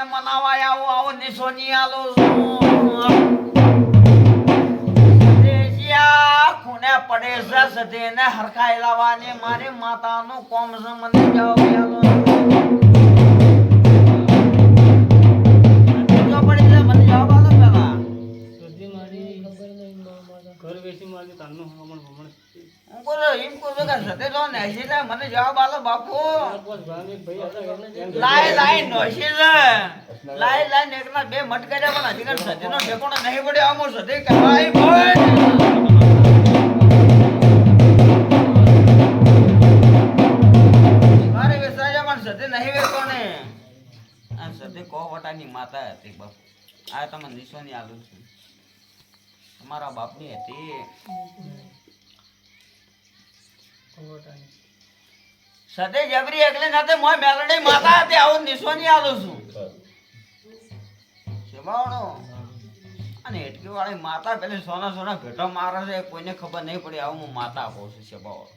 મનાવા આવો નિશોની આલો છું દેશિયા ખૂને પડે છે સદેને હરખાઈ લાવવાની મારી માતાનું કોમ છે મને જવાબ આલો જો પડી છે મને જવાબ આલો પેલા સદી મારી ખબર નહીં મારા ઘર વેચી મારી તારનું હમણ હું બોલો એમ કહું છું કે સદે તો નહી છે મને જવાબ આલો બાપુ લાય નોશી લાય એકના બે મટ કર્યા પણ હજી સદીનો ઠેકોણો નહીં પડ્યો આમો સદી કહેવાય ભાઈ મારે વેસાય પણ સદી નહીં વેચો ને આ સદી કોવટાની માતા હતી બાપુ આ તમે નિશોની આલુ છું તમારા બાપની હતી સદે જબરી એકલે નાતે મોય મેલડી માતા હતી આવું નિશોની આલું છું સેવાણો અને એટલી વાળી માતા પેલી સોના ઘટો મારે છે કોઈને ખબર નહીં પડી આવું હું માતા આપું છું સેવાળો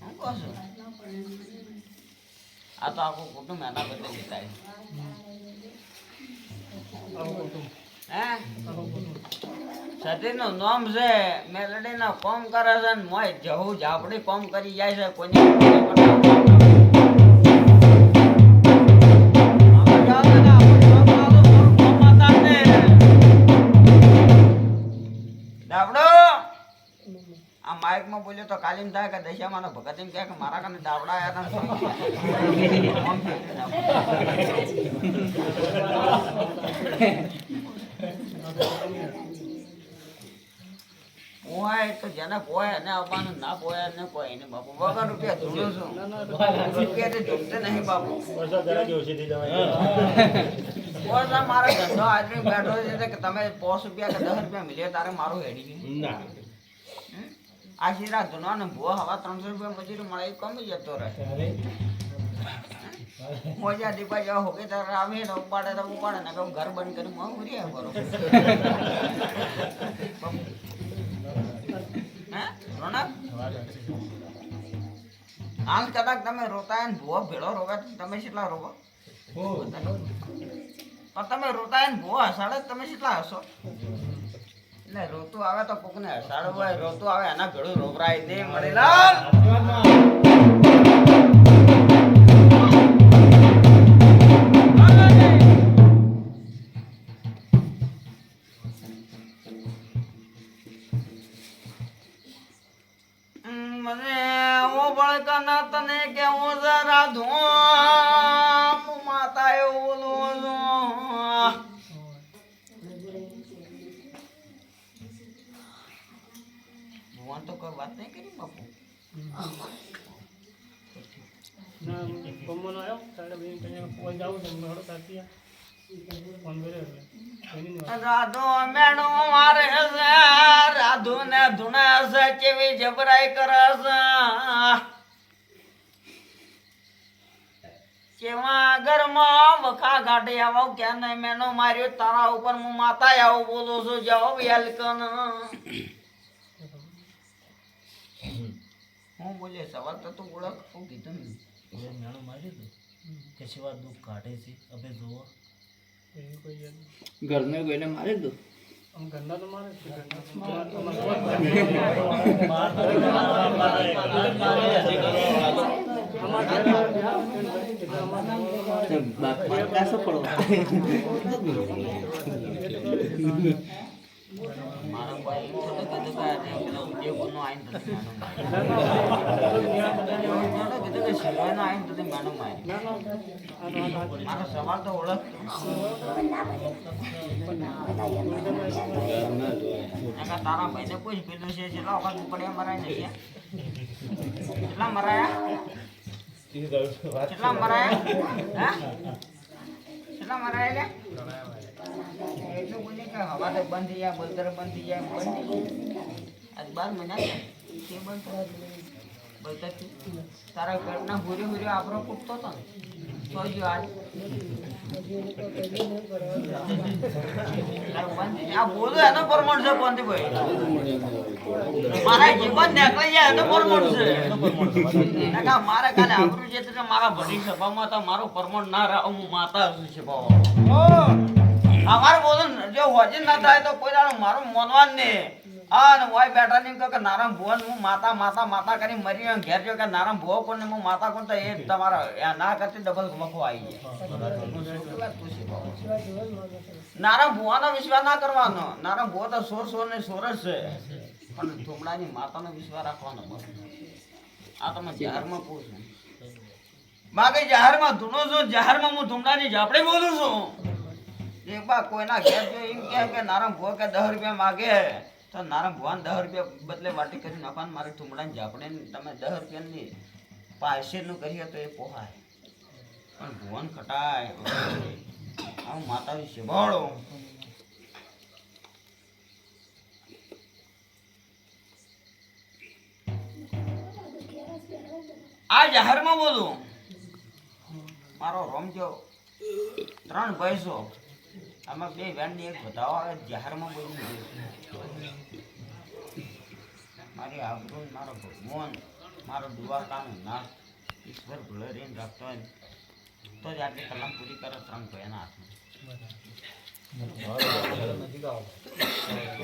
હું કહું છું આ તો આખું કુટુંબ એના બદલે જીતાય હે સતીનું નામ છે મેલડીના કોમ કરે છે ને મોય જહુ જાપડી કોમ કરી જાય છે કોઈને આ માઇક માં બોલ્યો તો કાલીમ થાય કે દશામાં ભગત એમ કે મારા કાને દાવડા આવ્યા પોહાય તો જેને પોહાય એને આવવાનું ના પોહાય ને કોઈ એને બાપુ વગર રૂપિયા ધૂળું છું રૂપિયા ધૂળતે નહીં બાપુ મારો ધંધો આજે બેઠો છે કે તમે 5 રૂપિયા કે 10 રૂપિયા મિલે તારે મારું હેડી ગયું આશીર્વાદ ધૂનો ને ભૂ હવા 300 રૂપિયા મજૂરી મળે એ કમી જતો રહે મોજા દીપા જેવા હોકે તારે આવે ને ઉપાડે ને ઘર બંધ કરી માં ઉરી આવે બરોબર હે રોનક હાલ કદાચ તમે રોતા ને ભૂ ભેળો રોવે તમે કેટલા રોવો પણ તમે રોતા ને ભૂ હસાડે તમે કેટલા હસો એટલે રોતું આવે તો કોકને હસાડવું હોય રોતું આવે એના ભેળું રોવરાય દે મળેલા મને ઓ બળકના તને કેવું જરા ધોમ માતા એવું બોલું ભગવાન તો કોઈ વાત નહીં કરી બાપુ રાધો મેણો મારે છે રાધુ ને ધૂણે છે કેવી જબરાઈ કરે છે કેવા ઘરમાં વખા ગાડી આવો કે નહીં મેનો માર્યો તારા ઉપર હું માતા આવું બોલું છું જાઓ વેલકમ હું બોલે સવાલ તો તું ઓળખ શું કીધું ને મેણો માર્યો તો કે સિવા દુઃખ કાઢે છે અબે જોવો ઘરને કોઈને મારે તો ઘરના તો મારે મારો ભાઈ તો કીધું કે ઉદ્યોગનો આઈન નથી માનો મારો સવાલ તો ઓળખ તારા ભાઈને કોઈ જ પેલું છે કેટલા વખત પડ્યા મરાય નહીં કેટલા મરાયા કેટલા મરાયા એટલું બોલી કે હવા તો બંધ થઈ જાય બોલતર બંધ થઈ જાય બંધ આજ 12 મહિના કે બંધ બોલતર તારા પેટના ભૂરી આપણો કૂટતો હતો ને તો જો આજ આ બોલો એનો પરમણ છે કોંતીભાઈ. મારા જીવન નીકળી જાય એનો પરમણ છે. નકા મારે કાલે આબરૂ છે તો મારા ભરી સભામાં તો મારું પરમણ ના રહે હું માતા છું છે બાબા. અમારે બોલો જો વજન ના થાય તો કોઈ દાડો મારું મોનવાન ને આ ને ઓય બેઠા ને કહો કે નારામ ભુવન હું માતા માતા માતા કરી મરી ગયો ઘેર જો કે નારામ ભુવો કોણ ને હું માતા કોણ તો એ તમારા ના કરતી ડબલ મખો આવી જાય. નારામ ભુવાનો વિશ્વાસ ના કરવાનો. નારામ ભુવો તો સોર ને સોર જ છે પણ થોમડાની માતાનો વિશ્વાસ રાખવાનો. આ તમે જાહેરમાં પૂછો બાકી જાહેરમાં ધૂનો છું જાહેરમાં હું ધૂમડાની ઝાપડી બોલું છું. એક બા કોઈના ઘેર જો એમ કહે કે નારામ ભુવો કે 10 રૂપિયા માગે તો નારામ ભુવાન 10 રૂપિયા બદલે વાટી કરી નાખવાનું. મારે ધૂમડાની ઝાપડી તમે 10 રૂપિયાની પાયસેરનું કરીએ તો એ પોહાય પણ ભુવન ખટાય. હું માતા વિશે બોલો. આ જાહેરમાં બોલું. મારો રોમજો 3 ભૈંસો આમાં 2 વેણની એક બતાવો આવે જાહેરમાં બોલું. મારી આબરૂ મારો ભગવાન મારો દ્વારકાનો નાથ ઈશ્વર ભલે રહીને રાખતો હોય તો જ આટલી કલમ પૂરી કરે 3 ભૈયાના હાથમાં.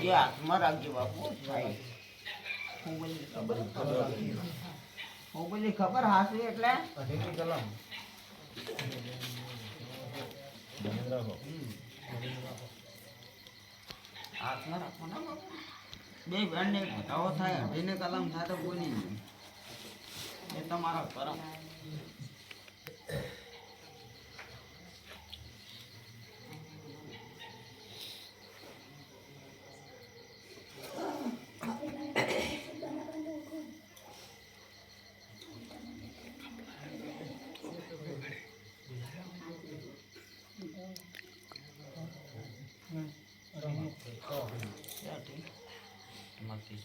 એ હાથમાં રાખજો બાપુ. થાય હું બધી ખબર હાસી એટલે હાથમાં રાખવાના બાપુ. 2 બેનને ઘટાવો થાય 18 કલમ થાય તો બોલી નહીં. એ તમારો કરમ. Mati,